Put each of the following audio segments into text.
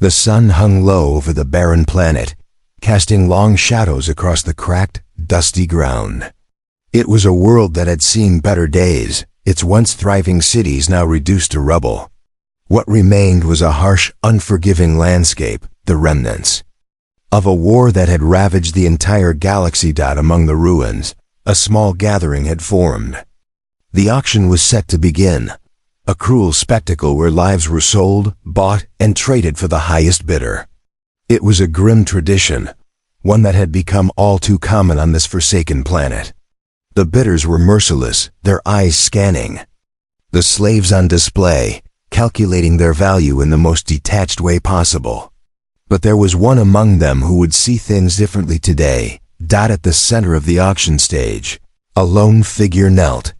The sun hung low over the barren planet, casting long shadows across the cracked, dusty ground. It was a world that had seen better days, its once thriving cities now reduced to rubble. What remained was a harsh, unforgiving landscape, the remnants of a war that had ravaged the entire galaxy. Among the ruins, a small gathering had formed. The auction was set to begin, a cruel spectacle where lives were sold, bought, and traded for the highest bidder. It was a grim tradition, one that had become all too common on this forsaken planet. The bidders were merciless, their eyes scanning the slaves on display, calculating their value in the most detached way possible. But there was one among them who would see things differently today. At the center of the auction stage, a lone figure knelt.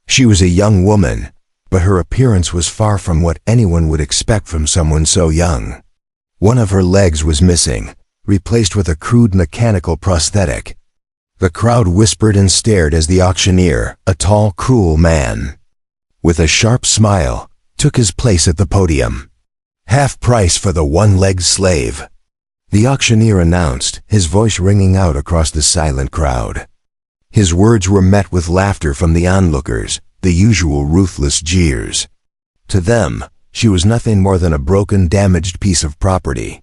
She was a young woman, but her appearance was far from what anyone would expect from someone so young. One of her legs was missing, replaced with a crude mechanical prosthetic. The crowd whispered and stared as the auctioneer, a tall, cruel man, with a sharp smile, took his place at the podium. "Half price for the one-legged slave," the auctioneer announced, his voice ringing out across the silent crowd. His words were met with laughter from the onlookers, the usual ruthless jeers. To them, she was nothing more than a broken, damaged piece of property.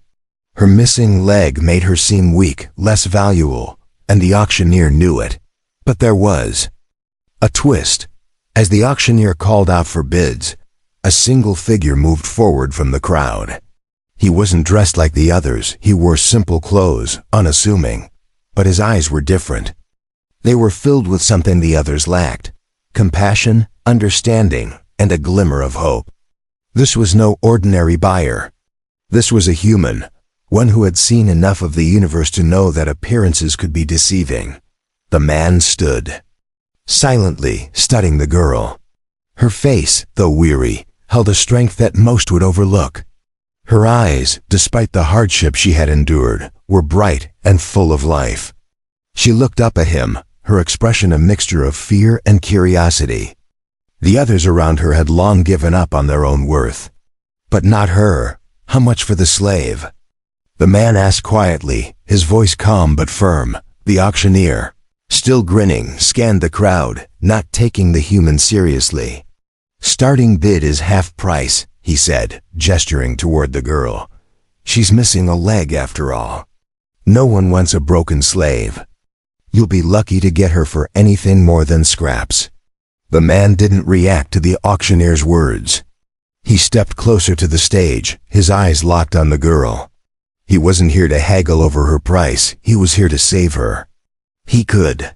Her missing leg made her seem weak, less valuable, and the auctioneer knew it. But there was a twist. As the auctioneer called out for bids, a single figure moved forward from the crowd. He wasn't dressed like the others, he wore simple clothes, unassuming. But his eyes were different. They were filled with something the others lacked: compassion, understanding, and a glimmer of hope. This was no ordinary buyer. This was a human, one who had seen enough of the universe to know that appearances could be deceiving. The man stood silently, studying the girl. Her face, though weary, held a strength that most would overlook. Her eyes, despite the hardship she had endured, were bright and full of life. She looked up at him, her expression a mixture of fear and curiosity. The others around her had long given up on their own worth. But not her. How much for the slave? The man asked quietly, his voice calm but firm. The auctioneer, still grinning, scanned the crowd, not taking the human seriously. "Starting bid is half price," he said, gesturing toward the girl. "She's missing a leg after all. No one wants a broken slave. You'll be lucky to get her for anything more than scraps." The man didn't react to the auctioneer's words. He stepped closer to the stage, his eyes locked on the girl. He wasn't here to haggle over her price, he was here to save her. He could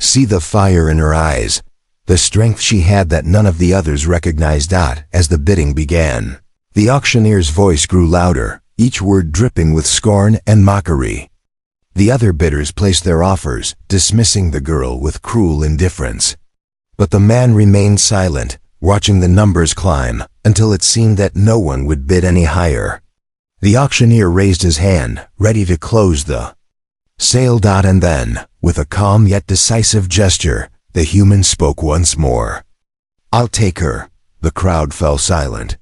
see the fire in her eyes, the strength she had that none of the others recognized. As the bidding began, the auctioneer's voice grew louder, each word dripping with scorn and mockery. The other bidders placed their offers, dismissing the girl with cruel indifference. But the man remained silent, watching the numbers climb, until it seemed that no one would bid any higher. The auctioneer raised his hand, ready to close the sale. And then, with a calm yet decisive gesture, the human spoke once more. "I'll take her." The crowd fell silent.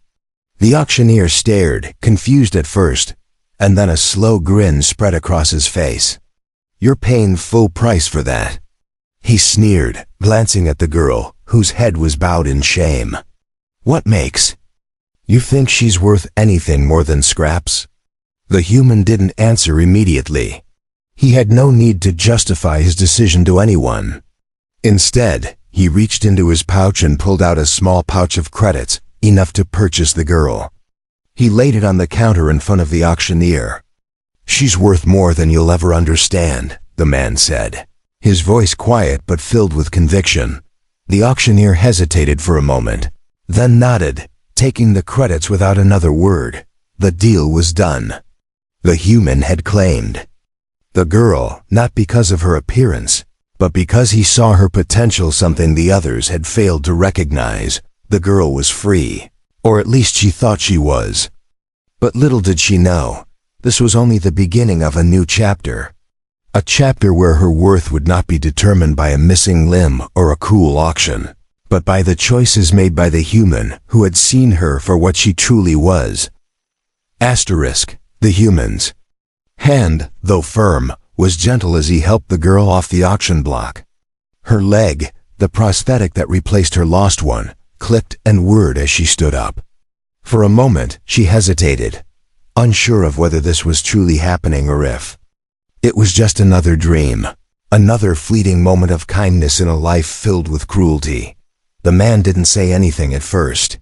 The auctioneer stared, confused at first, and then a slow grin spread across his face. "You're paying full price for that," he sneered, glancing at the girl, whose head was bowed in shame. "What makes you think she's worth anything more than scraps?" The human didn't answer immediately. He had no need to justify his decision to anyone. Instead, he reached into his pouch and pulled out a small pouch of credits, enough to purchase the girl. He laid it on the counter in front of the auctioneer. "She's worth more than you'll ever understand," the man said, his voice quiet but filled with conviction. The auctioneer hesitated for a moment, then nodded, taking the credits without another word. The deal was done. The human had claimed the girl, not because of her appearance, but because he saw her potential, something the others had failed to recognize. The girl was free, or at least she thought she was. But little did she know, this was only the beginning of a new chapter. A chapter where her worth would not be determined by a missing limb or a cruel auction, but by the choices made by the human who had seen her for what she truly was: The humans. Hand, though firm, was gentle as he helped the girl off the auction block. Her leg, the prosthetic that replaced her lost one, clicked and whirred as she stood up. For a moment, she hesitated, unsure of whether this was truly happening or if it was just another dream, another fleeting moment of kindness in a life filled with cruelty. The man didn't say anything at first.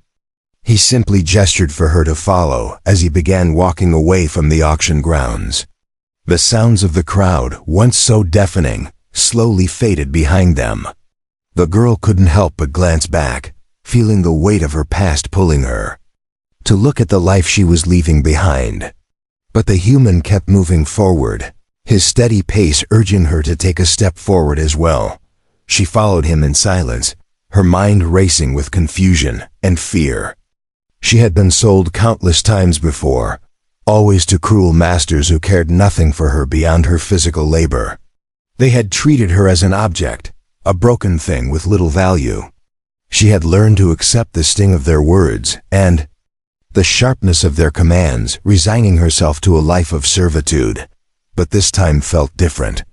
He simply gestured for her to follow as he began walking away from the auction grounds. The sounds of the crowd, once so deafening, slowly faded behind them. The girl couldn't help but glance back, feeling the weight of her past pulling her to look at the life she was leaving behind. But the human kept moving forward, his steady pace urging her to take a step forward as well. She followed him in silence, her mind racing with confusion and fear. She had been sold countless times before, always to cruel masters who cared nothing for her beyond her physical labor. They had treated her as an object, a broken thing with little value. She had learned to accept the sting of their words and the sharpness of their commands, resigning herself to a life of servitude. But this time felt different.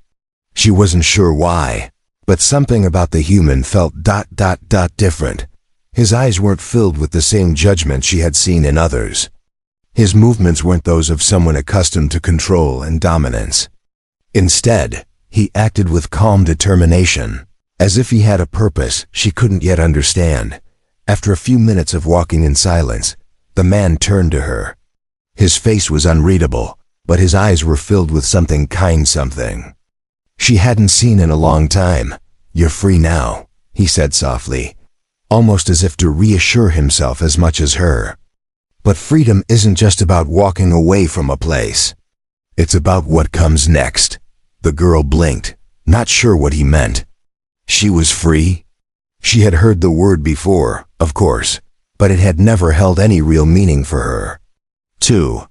She wasn't sure why, but something about the human felt different. His eyes weren't filled with the same judgment she had seen in others. His movements weren't those of someone accustomed to control and dominance. Instead, he acted with calm determination, as if he had a purpose she couldn't yet understand. After a few minutes of walking in silence, the man turned to her. His face was unreadable, but his eyes were filled with something she hadn't seen in a long time. "You're free now," he said softly, almost as if to reassure himself as much as her. But freedom isn't just about walking away from a place. It's about what comes next. The girl blinked, not sure what he meant. She was free? She had heard the word before, of course, but it had never held any real meaning for her. To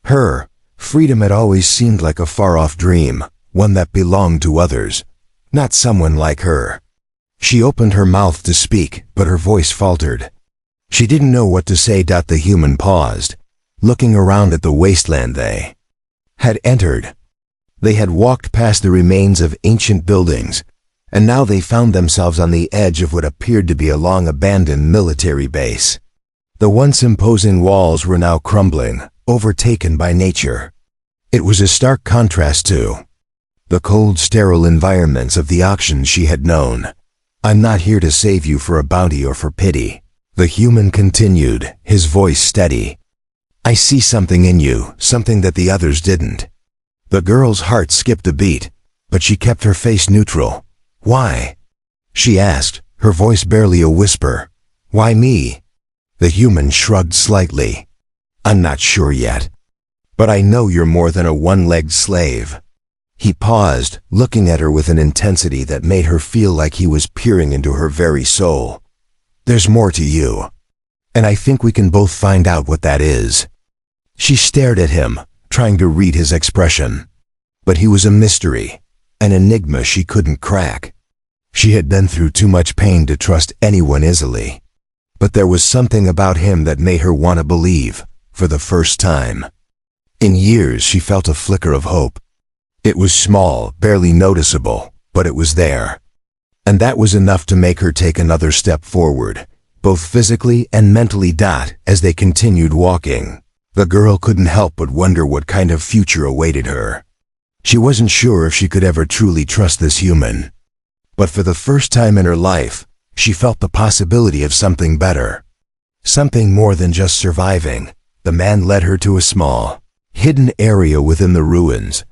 her, freedom had always seemed like a far-off dream, one that belonged to others, not someone like her. She opened her mouth to speak, but her voice faltered. She didn't know what to say. The human paused, looking around at the wasteland they had entered. They had walked past the remains of ancient buildings, and now they found themselves on the edge of what appeared to be a long-abandoned military base. The once imposing walls were now crumbling, overtaken by nature. It was a stark contrast to the cold, sterile environments of the auctions she had known. "I'm not here to save you for a bounty or for pity," the human continued, his voice steady. "I see something in you, something that the others didn't." The girl's heart skipped a beat, but she kept her face neutral. "Why?" she asked, her voice barely a whisper. "Why me?" The human shrugged slightly. "I'm not sure yet. But I know you're more than a one-legged slave." He paused, looking at her with an intensity that made her feel like he was peering into her very soul. "There's more to you. And I think we can both find out what that is." She stared at him, trying to read his expression. But he was a mystery, an enigma she couldn't crack. She had been through too much pain to trust anyone easily. But there was something about him that made her want to believe, for the first time. In years she felt a flicker of hope. It was small, barely noticeable, but it was there. And that was enough to make her take another step forward, both physically and mentally. As they continued walking, the girl couldn't help but wonder what kind of future awaited her. She wasn't sure if she could ever truly trust this human. But for the first time in her life, she felt the possibility of something better. Something more than just surviving. The man led her to a small, hidden area within the ruins,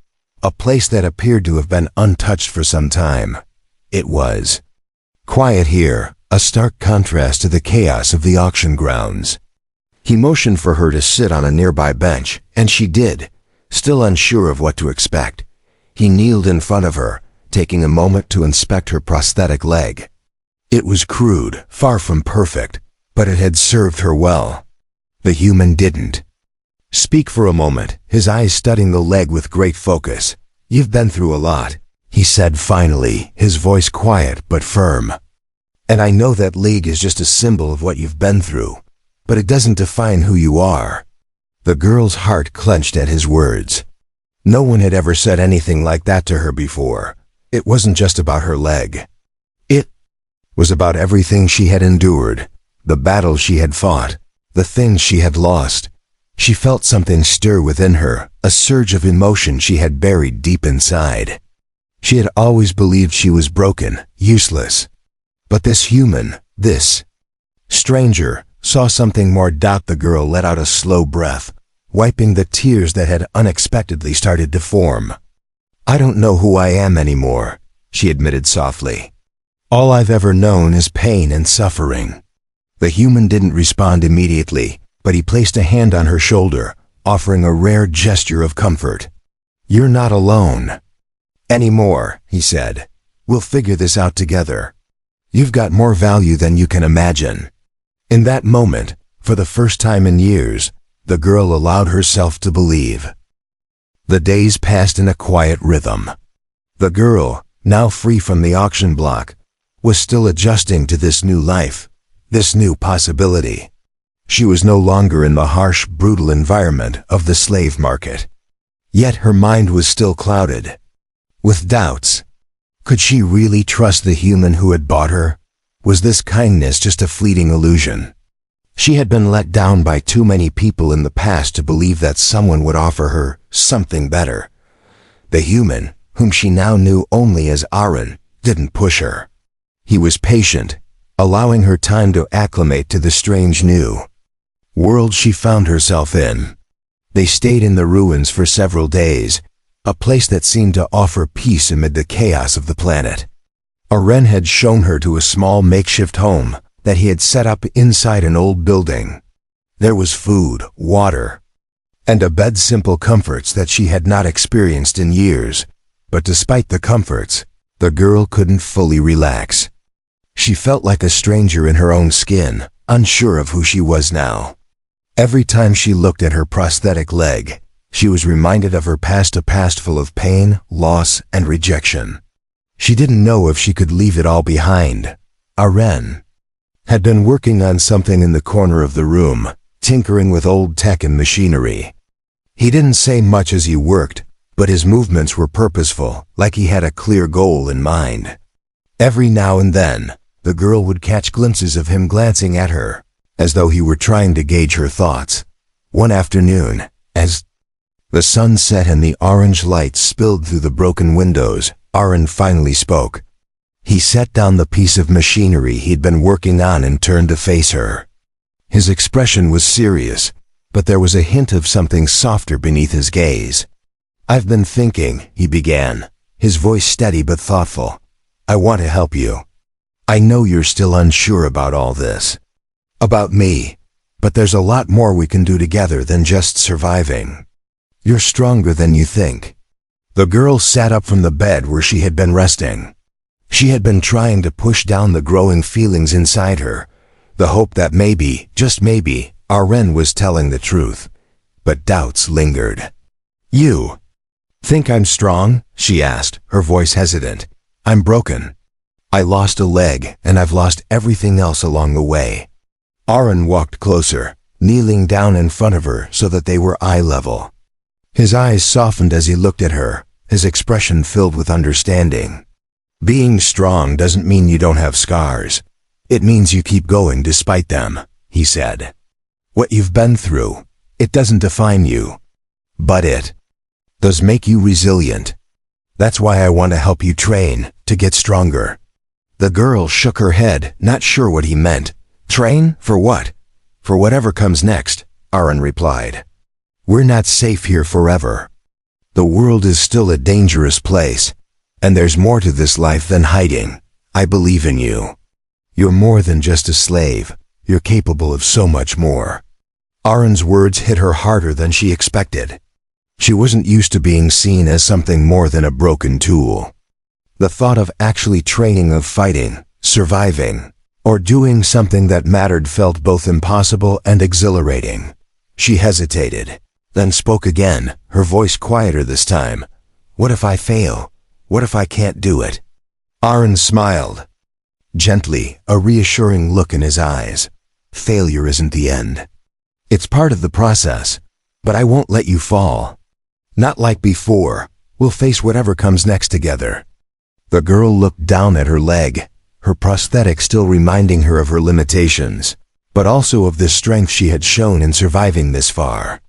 a place that appeared to have been untouched for some time. It was quiet here, a stark contrast to the chaos of the auction grounds. He motioned for her to sit on a nearby bench, and she did, still unsure of what to expect. He kneeled in front of her, taking a moment to inspect her prosthetic leg. It was crude, far from perfect, but it had served her well. The human didn't speak for a moment, his eyes studying the leg with great focus. "You've been through a lot," he said finally, his voice quiet but firm. "And I know that leg is just a symbol of what you've been through, but it doesn't define who you are." The girl's heart clenched at his words. No one had ever said anything like that to her before. It wasn't just about her leg. It was about everything she had endured, the battles she had fought, the things she had lost. She felt something stir within her, a surge of emotion she had buried deep inside. She had always believed she was broken, useless. But this human, this stranger, saw something more. The girl let out a slow breath, wiping the tears that had unexpectedly started to form. "I don't know who I am anymore," she admitted softly. "All I've ever known is pain and suffering." The human didn't respond immediately, but he placed a hand on her shoulder, offering a rare gesture of comfort. "You're not alone anymore," he said. "We'll figure this out together. You've got more value than you can imagine." In that moment, for the first time in years, the girl allowed herself to believe. The days passed in a quiet rhythm. The girl, now free from the auction block, was still adjusting to this new life, this new possibility. She was no longer in the harsh, brutal environment of the slave market. Yet her mind was still clouded with doubts. Could she really trust the human who had bought her? Was this kindness just a fleeting illusion? She had been let down by too many people in the past to believe that someone would offer her something better. The human, whom she now knew only as Aaron, didn't push her. He was patient, allowing her time to acclimate to the strange new world she found herself in. They stayed in the ruins for several days, a place that seemed to offer peace amid the chaos of the planet. Aaron had shown her to a small makeshift home that he had set up inside an old building. There was food, water, and a bed, simple comforts that she had not experienced in years. But despite the comforts, the girl couldn't fully relax. She felt like a stranger in her own skin, unsure of who she was now. Every time she looked at her prosthetic leg, she was reminded of her past, a past full of pain, loss, and rejection. She didn't know if she could leave it all behind. Aaron had been working on something in the corner of the room, tinkering with old tech and machinery. He didn't say much as he worked, but his movements were purposeful, like he had a clear goal in mind. Every now and then, the girl would catch glimpses of him glancing at her, as though he were trying to gauge her thoughts. One afternoon, as the sun set and the orange light spilled through the broken windows, Aaron finally spoke. He set down the piece of machinery he'd been working on and turned to face her. His expression was serious, but there was a hint of something softer beneath his gaze. "I've been thinking," he began, his voice steady but thoughtful. "I want to help you. I know you're still unsure about all this, about me, but there's a lot more we can do together than just surviving. You're stronger than you think." The girl sat up from the bed where she had been resting. She had been trying to push down the growing feelings inside her, the hope that maybe, just maybe, Aaron was telling the truth. But doubts lingered. "You think I'm strong?" she asked, her voice hesitant. "I'm broken. I lost a leg, and I've lost everything else along the way." Aaron walked closer, kneeling down in front of her so that they were eye level. His eyes softened as he looked at her, his expression filled with understanding. "Being strong doesn't mean you don't have scars. It means you keep going despite them," he said. "What you've been through, it doesn't define you, but it does make you resilient. That's why I want to help you train, to get stronger." The girl shook her head, not sure what he meant. "Train? For what?" "For whatever comes next," Aaron replied. "We're not safe here forever. The world is still a dangerous place, and there's more to this life than hiding. I believe in you. You're more than just a slave. You're capable of so much more." Aaron's words hit her harder than she expected. She wasn't used to being seen as something more than a broken tool. The thought of actually training, of fighting, surviving, or doing something that mattered felt both impossible and exhilarating. She hesitated, then spoke again, her voice quieter this time. "What if I fail? What if I can't do it?" Aaron smiled gently, a reassuring look in his eyes. "Failure isn't the end. It's part of the process. But I won't let you fall. Not like before. We'll face whatever comes next together." The girl looked down at her leg, her prosthetic still reminding her of her limitations, but also of the strength she had shown in surviving this far.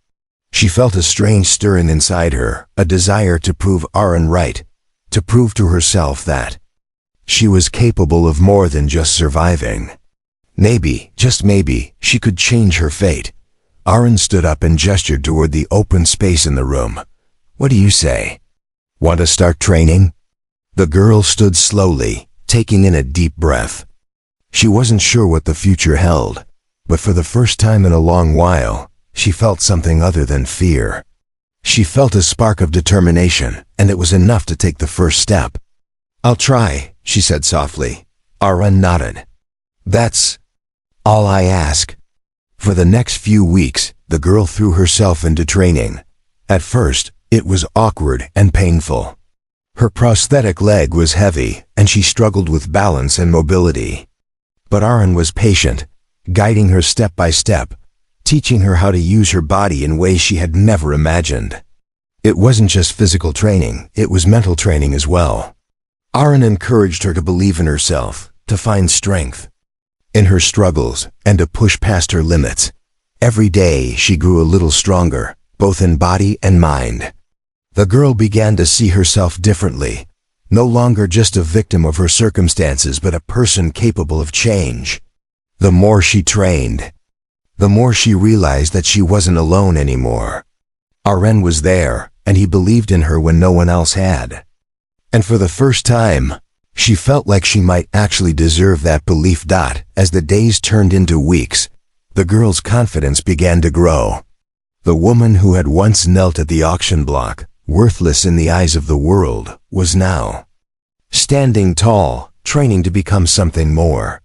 She felt a strange stirring inside her, a desire to prove Aaron right, to prove to herself that she was capable of more than just surviving. Maybe, just maybe, she could change her fate. Aaron stood up and gestured toward the open space in the room. "What do you say? Want to start training?" The girl stood slowly, taking in a deep breath. She wasn't sure what the future held, but for the first time in a long while, she felt something other than fear. She felt a spark of determination, and it was enough to take the first step. "I'll try," she said softly. Aaron nodded. "That's all I ask." For the next few weeks, the girl threw herself into training. At first, it was awkward and painful. Her prosthetic leg was heavy, and she struggled with balance and mobility. But Aaron was patient, guiding her step by step, teaching her how to use her body in ways she had never imagined. It wasn't just physical training, it was mental training as well. Aaron encouraged her to believe in herself, to find strength in her struggles, and to push past her limits. Every day she grew a little stronger, both in body and mind. The girl began to see herself differently, no longer just a victim of her circumstances but a person capable of change. The more she trained, the more she realized that she wasn't alone anymore. Aaron was there, and he believed in her when no one else had. And for the first time, she felt like she might actually deserve that belief. As the days turned into weeks, the girl's confidence began to grow. The woman who had once knelt at the auction block, worthless in the eyes of the world, was now standing tall, training to become something more.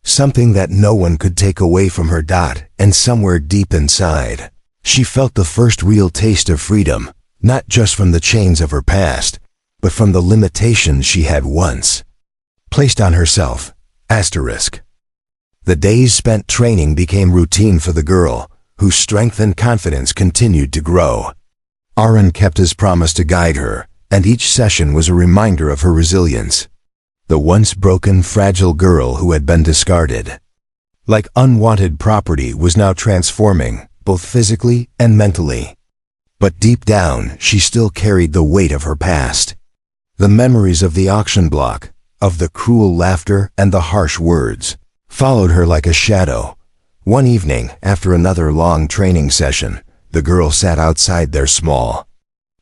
Something that no one could take away from her. And somewhere deep inside, she felt the first real taste of freedom, not just from the chains of her past, but from the limitations she had once placed on herself. The days spent training became routine for the girl, whose strength and confidence continued to grow. Aaron kept his promise to guide her, and each session was a reminder of her resilience. The once broken, fragile girl who had been discarded like unwanted property was now transforming, both physically and mentally. But deep down, she still carried the weight of her past. The memories of the auction block, of the cruel laughter and the harsh words, followed her like a shadow. One evening, after another long training session, the girl sat outside their small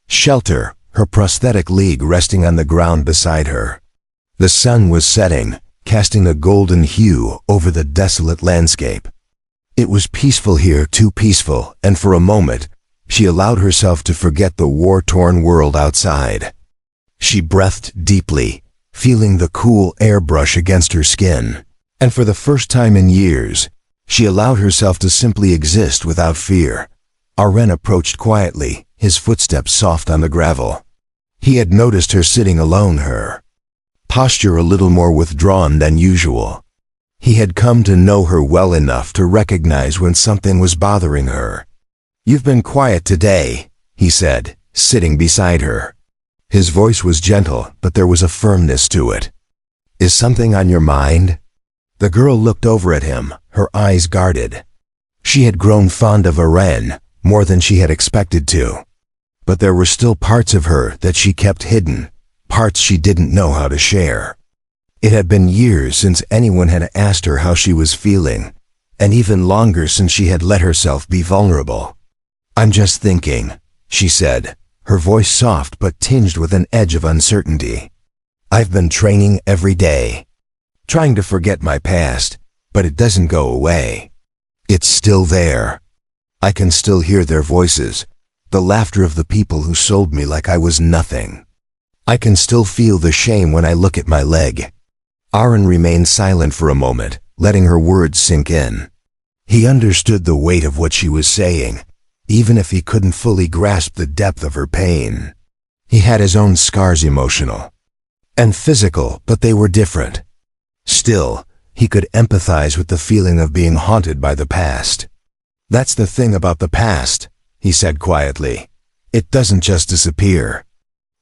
shelter, her prosthetic leg resting on the ground beside her. The sun was setting, casting a golden hue over the desolate landscape. It was peaceful here, too peaceful, and for a moment, she allowed herself to forget the war-torn world outside. She breathed deeply, feeling the cool air brush against her skin, and for the first time in years, she allowed herself to simply exist without fear. Aaron approached quietly, his footsteps soft on the gravel. He had noticed her sitting alone, her posture a little more withdrawn than usual. He had come to know her well enough to recognize when something was bothering her. "You've been quiet today," he said, sitting beside her. His voice was gentle, but there was a firmness to it. "Is something on your mind?" The girl looked over at him, her eyes guarded. She had grown fond of Aaron, more than she had expected to. But there were still parts of her that she kept hidden, parts she didn't know how to share. It had been years since anyone had asked her how she was feeling, and even longer since she had let herself be vulnerable. "I'm just thinking," she said, her voice soft but tinged with an edge of uncertainty. "I've been training every day, trying to forget my past, but it doesn't go away. It's still there. I can still hear their voices, the laughter of the people who sold me like I was nothing. I can still feel the shame when I look at my leg." Aaron remained silent for a moment, letting her words sink in. He understood the weight of what she was saying, even if he couldn't fully grasp the depth of her pain. He had his own scars, emotional and physical, but they were different. Still, he could empathize with the feeling of being haunted by the past. "That's the thing about the past," he said quietly. It doesn't just disappear.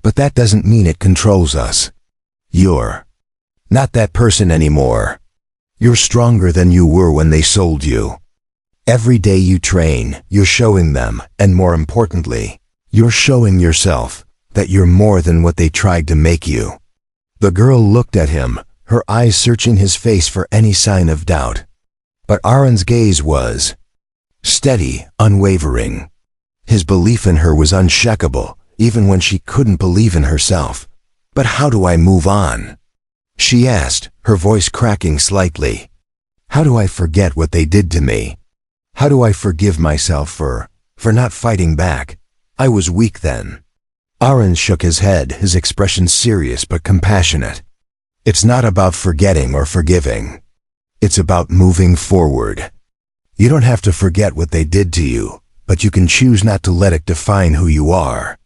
But that doesn't mean it controls us. You're not that person anymore. You're stronger than you were when they sold you. Every day you train, you're showing them, and more importantly, you're showing yourself, that you're more than what they tried to make you. The girl looked at him, her eyes searching his face for any sign of doubt. But Aaron's gaze was steady, unwavering. His belief in her was unshakable, even when she couldn't believe in herself. But how do I move on? She asked, her voice cracking slightly. How do I forget what they did to me? How do I forgive myself for not fighting back? I was weak then. Aaron shook his head, his expression serious but compassionate. It's not about forgetting or forgiving. It's about moving forward. You don't have to forget what they did to you, but you can choose not to let it define who you are.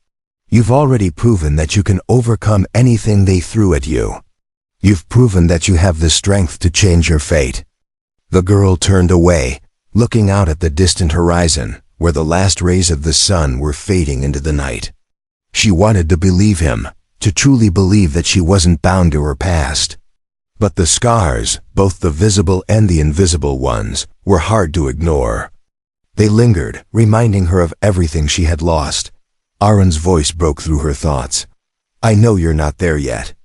You've already proven that you can overcome anything they threw at you. You've proven that you have the strength to change your fate. The girl turned away, looking out at the distant horizon, where the last rays of the sun were fading into the night. She wanted to believe him, to truly believe that she wasn't bound to her past. But the scars, both the visible and the invisible ones, were hard to ignore. They lingered, reminding her of everything she had lost. Aaron's voice broke through her thoughts. I know you're not there yet.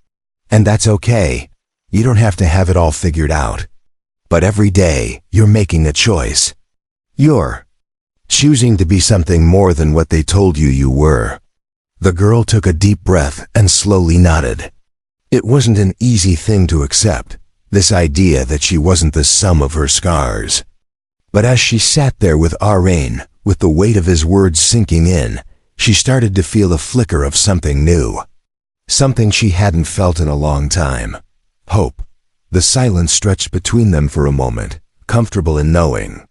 And that's okay. You don't have to have it all figured out. But every day, you're making a choice. You're choosing to be something more than what they told you you were. The girl took a deep breath and slowly nodded. It wasn't an easy thing to accept, this idea that she wasn't the sum of her scars. But as she sat there with Aaron, with the weight of his words sinking in, she started to feel a flicker of something new. Something she hadn't felt in a long time. Hope. The silence stretched between them for a moment, comfortable in knowing.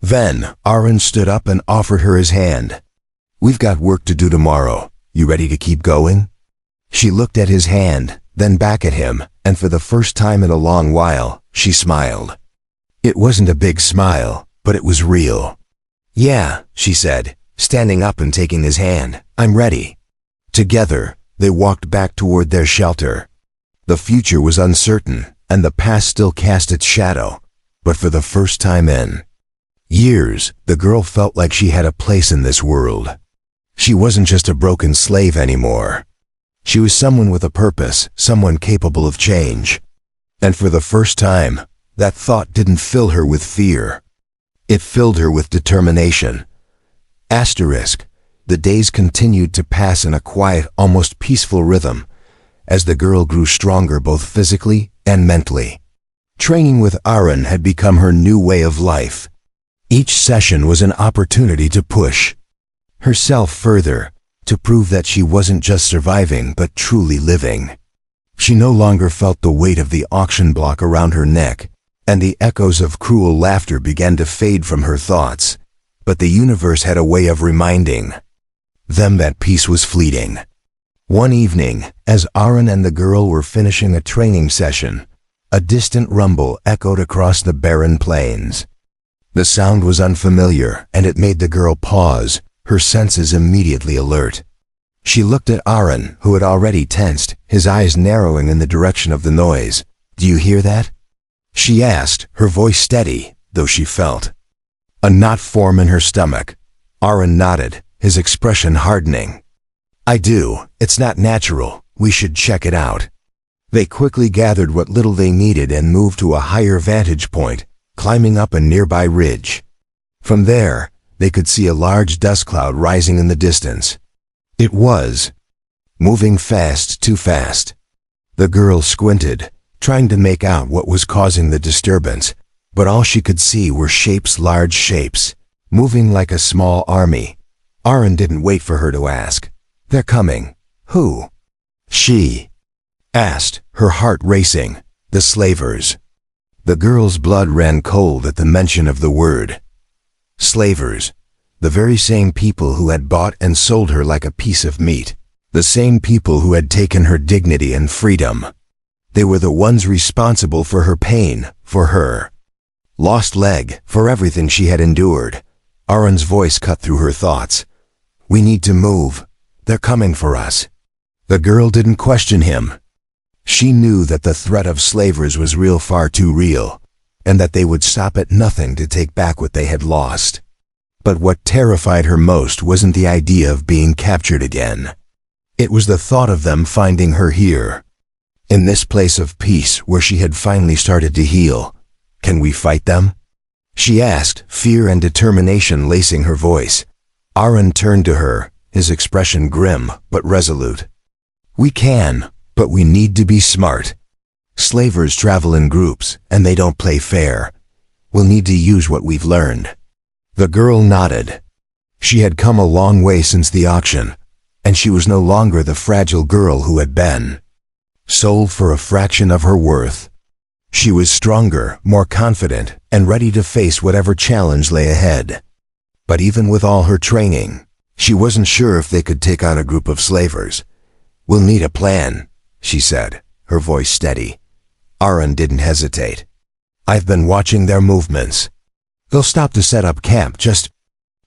Then, Aaron stood up and offered her his hand. We've got work to do tomorrow. You ready to keep going? She looked at his hand, then back at him, and for the first time in a long while, she smiled. It wasn't a big smile, but it was real. Yeah, she said, standing up and taking his hand. I'm ready. Together, they walked back toward their shelter. The future was uncertain, and the past still cast its shadow, but for the first time in years, the girl felt like she had a place in this world. She wasn't just a broken slave anymore. She was someone with a purpose, someone capable of change. And for the first time, that thought didn't fill her with fear. It filled her with determination. The days continued to pass in a quiet, almost peaceful rhythm, as the girl grew stronger both physically and mentally. Training with Aaron had become her new way of life. Each session was an opportunity to push herself further, to prove that she wasn't just surviving but truly living. She no longer felt the weight of the auction block around her neck, and the echoes of cruel laughter began to fade from her thoughts. But the universe had a way of reminding them that peace was fleeting. One evening, as Aaron and the girl were finishing a training session, a distant rumble echoed across the barren plains. The sound was unfamiliar, and it made the girl pause, her senses immediately alert. She looked at Aaron, who had already tensed, his eyes narrowing in the direction of the noise. Do you hear that? She asked, her voice steady, though she felt a knot form in her stomach. Aaron nodded, his expression hardening. I do. It's not natural. We should check it out. They quickly gathered what little they needed and moved to a higher vantage point, climbing up a nearby ridge. From there, they could see a large dust cloud rising in the distance. It was moving fast, too fast. The girl squinted, trying to make out what was causing the disturbance, but all she could see were large shapes, moving like a small army. Aaron didn't wait for her to ask. They're coming. Who? She asked, her heart racing. The slavers. The girl's blood ran cold at the mention of the word. Slavers. The very same people who had bought and sold her like a piece of meat. The same people who had taken her dignity and freedom. They were the ones responsible for her pain, for her lost leg, for everything she had endured. Aaron's voice cut through her thoughts. "We need to move. They're coming for us." The girl didn't question him. She knew that the threat of slavers was real, far too real, and that they would stop at nothing to take back what they had lost. But what terrified her most wasn't the idea of being captured again. It was the thought of them finding her here, in this place of peace where she had finally started to heal. "Can we fight them?" she asked, fear and determination lacing her voice. Aaron turned to her, his expression grim but resolute. "We can, but we need to be smart. Slavers travel in groups, and they don't play fair. We'll need to use what we've learned." The girl nodded. She had come a long way since the auction, and she was no longer the fragile girl who had been sold for a fraction of her worth. She was stronger, more confident, and ready to face whatever challenge lay ahead. But even with all her training, she wasn't sure if they could take on a group of slavers. "We'll need a plan," she said, her voice steady. Aaron didn't hesitate. "I've been watching their movements. They'll stop to set up camp just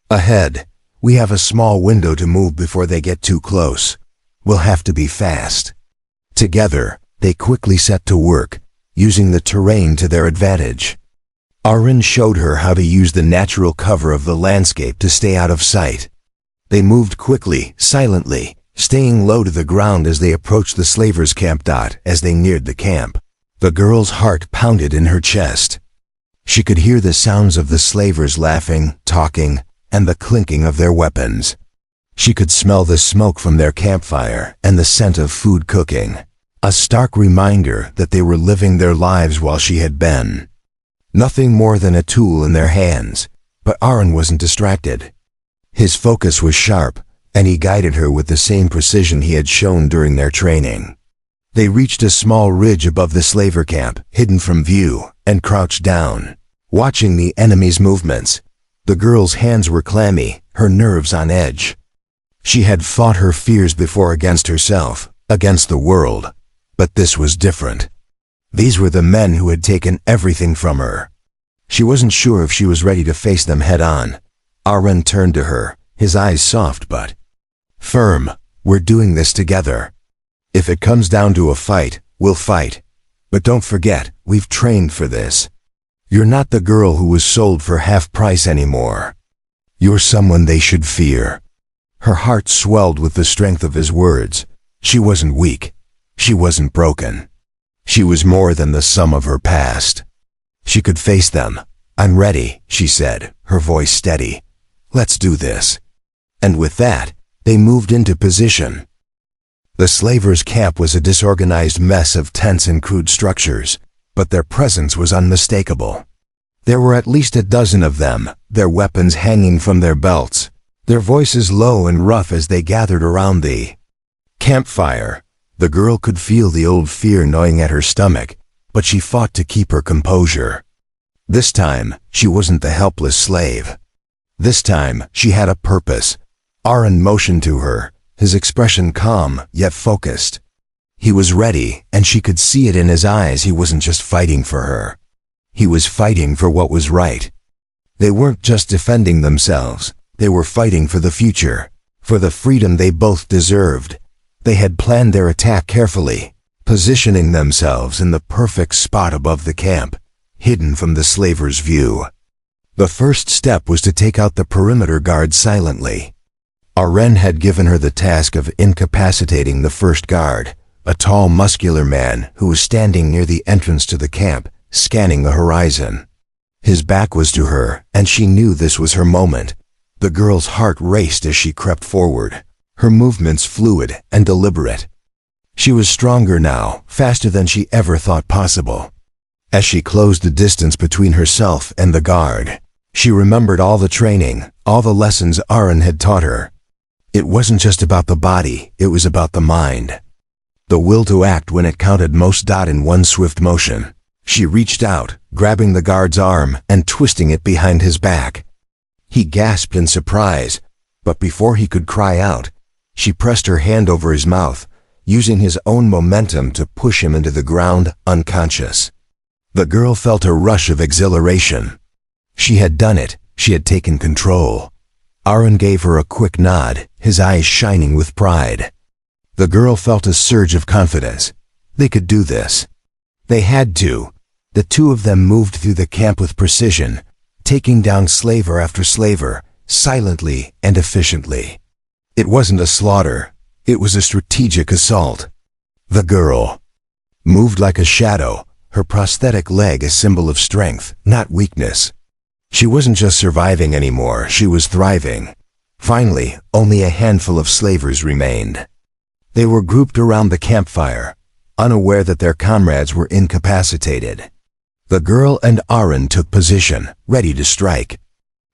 ahead. We have a small window to move before they get too close. We'll have to be fast." Together, they quickly set to work, using the terrain to their advantage. Aaron showed her how to use the natural cover of the landscape to stay out of sight. They moved quickly, silently, staying low to the ground as they approached the slavers' camp. As they neared the camp, the girl's heart pounded in her chest. She could hear the sounds of the slavers laughing, talking, and the clinking of their weapons. She could smell the smoke from their campfire and the scent of food cooking, a stark reminder that they were living their lives while she had been nothing more than a tool in their hands. But Aaron wasn't distracted. His focus was sharp, and he guided her with the same precision he had shown during their training. They reached a small ridge above the slaver camp, hidden from view, and crouched down, watching the enemy's movements. The girl's hands were clammy, her nerves on edge. She had fought her fears before, against herself, against the world, but this was different. These were the men who had taken everything from her. She wasn't sure if she was ready to face them head on. Aaron turned to her, his eyes soft but firm. "We're doing this together. If it comes down to a fight, we'll fight. But don't forget, we've trained for this. You're not the girl who was sold for half price anymore. You're someone they should fear." Her heart swelled with the strength of his words. She wasn't weak. She wasn't broken. She was more than the sum of her past. She could face them. "I'm ready," she said, her voice steady. "Let's do this." And with that, they moved into position. The slavers' camp was a disorganized mess of tents and crude structures, but their presence was unmistakable. There were at least a dozen of them, their weapons hanging from their belts, their voices low and rough as they gathered around the campfire. The girl could feel the old fear gnawing at her stomach, but she fought to keep her composure. This time, she wasn't the helpless slave. This time, she had a purpose. Aaron motioned to her, his expression calm yet focused. He was ready, and she could see it in his eyes. He wasn't just fighting for her. He was fighting for what was right. They weren't just defending themselves. They were fighting for the future, for the freedom they both deserved. They had planned their attack carefully, positioning themselves in the perfect spot above the camp, hidden from the slavers' view. The first step was to take out the perimeter guard silently. Aaron had given her the task of incapacitating the first guard, a tall, muscular man who was standing near the entrance to the camp, scanning the horizon. His back was to her, and she knew this was her moment. The girl's heart raced as she crept forward, her movements fluid and deliberate. She was stronger now, faster than she ever thought possible. As she closed the distance between herself and the guard, she remembered all the training, all the lessons Aaron had taught her. It wasn't just about the body, it was about the mind. The will to act when it counted most. In one swift motion, she reached out, grabbing the guard's arm and twisting it behind his back. He gasped in surprise, but before he could cry out, she pressed her hand over his mouth, using his own momentum to push him into the ground, unconscious. The girl felt a rush of exhilaration. She had done it. She had taken control. Aaron gave her a quick nod, his eyes shining with pride. The girl felt a surge of confidence. They could do this. They had to. The two of them moved through the camp with precision, taking down slaver after slaver, silently and efficiently. It wasn't a slaughter. It was a strategic assault. The girl moved like a shadow, her prosthetic leg a symbol of strength, not weakness. She wasn't just surviving anymore, she was thriving. Finally, only a handful of slavers remained. They were grouped around the campfire, unaware that their comrades were incapacitated. The girl and Aaron took position, ready to strike.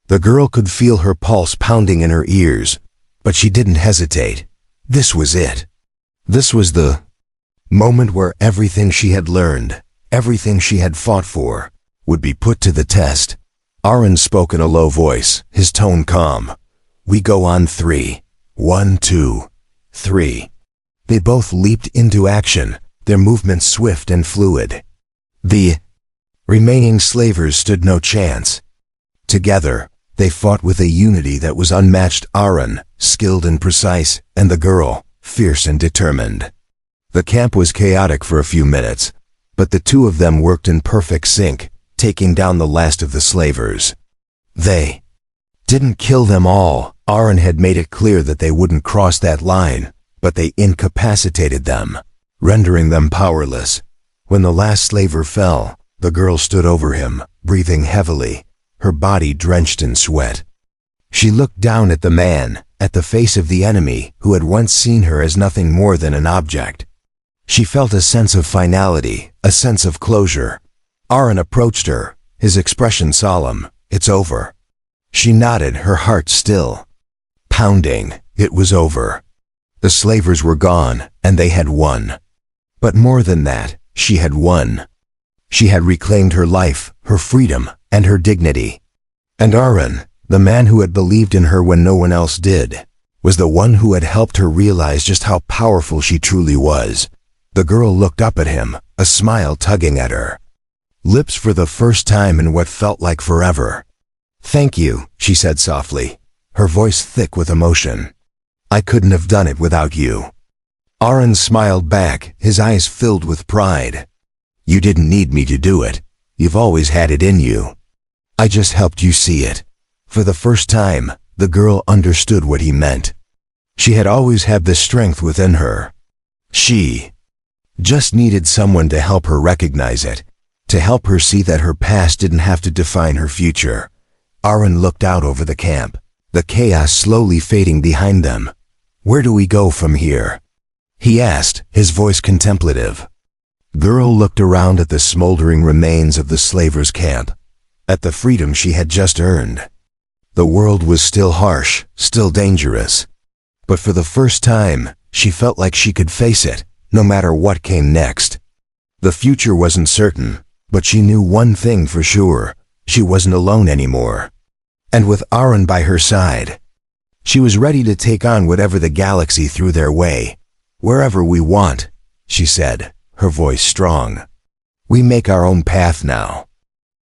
The girl could feel her pulse pounding in her ears, but she didn't hesitate. This was it. This was the moment where everything she had learned, everything she had fought for, would be put to the test. Aaron spoke in a low voice, his tone calm. "We go on 3. 1, 2, 3. They both leaped into action, their movements swift and fluid. The remaining slavers stood no chance. Together, they fought with a unity that was unmatched. Aaron, skilled and precise, and the girl, fierce and determined. The camp was chaotic for a few minutes, but the two of them worked in perfect sync, taking down the last of the slavers. They didn't kill them all. Aaron had made it clear that they wouldn't cross that line, but they incapacitated them, rendering them powerless. When the last slaver fell, the girl stood over him, breathing heavily, her body drenched in sweat. She looked down at the man, at the face of the enemy who had once seen her as nothing more than an object. She felt a sense of finality, a sense of closure. Aaron approached her, his expression solemn. "It's over." She nodded, her heart still pounding. It was over. The slavers were gone, and they had won. But more than that, she had won. She had reclaimed her life, her freedom, and her dignity. And Aaron, the man who had believed in her when no one else did, was the one who had helped her realize just how powerful she truly was. The girl looked up at him, a smile tugging at her lips for the first time in what felt like forever. "Thank you," she said softly, her voice thick with emotion. "I couldn't have done it without you." Aaron smiled back, his eyes filled with pride. "You didn't need me to do it. You've always had it in you. I just helped you see it." For the first time, the girl understood what he meant. She had always had the strength within her. She just needed someone to help her recognize it, to help her see that her past didn't have to define her future. Aaron looked out over the camp, the chaos slowly fading behind them. "Where do we go from here?" he asked, his voice contemplative. Girl looked around at the smoldering remains of the slavers' camp, at the freedom she had just earned. The world was still harsh, still dangerous. But for the first time, she felt like she could face it, no matter what came next. The future wasn't certain, but she knew one thing for sure: she wasn't alone anymore. And with Aaron by her side, she was ready to take on whatever the galaxy threw their way. "Wherever we want," she said, her voice strong. "We make our own path now."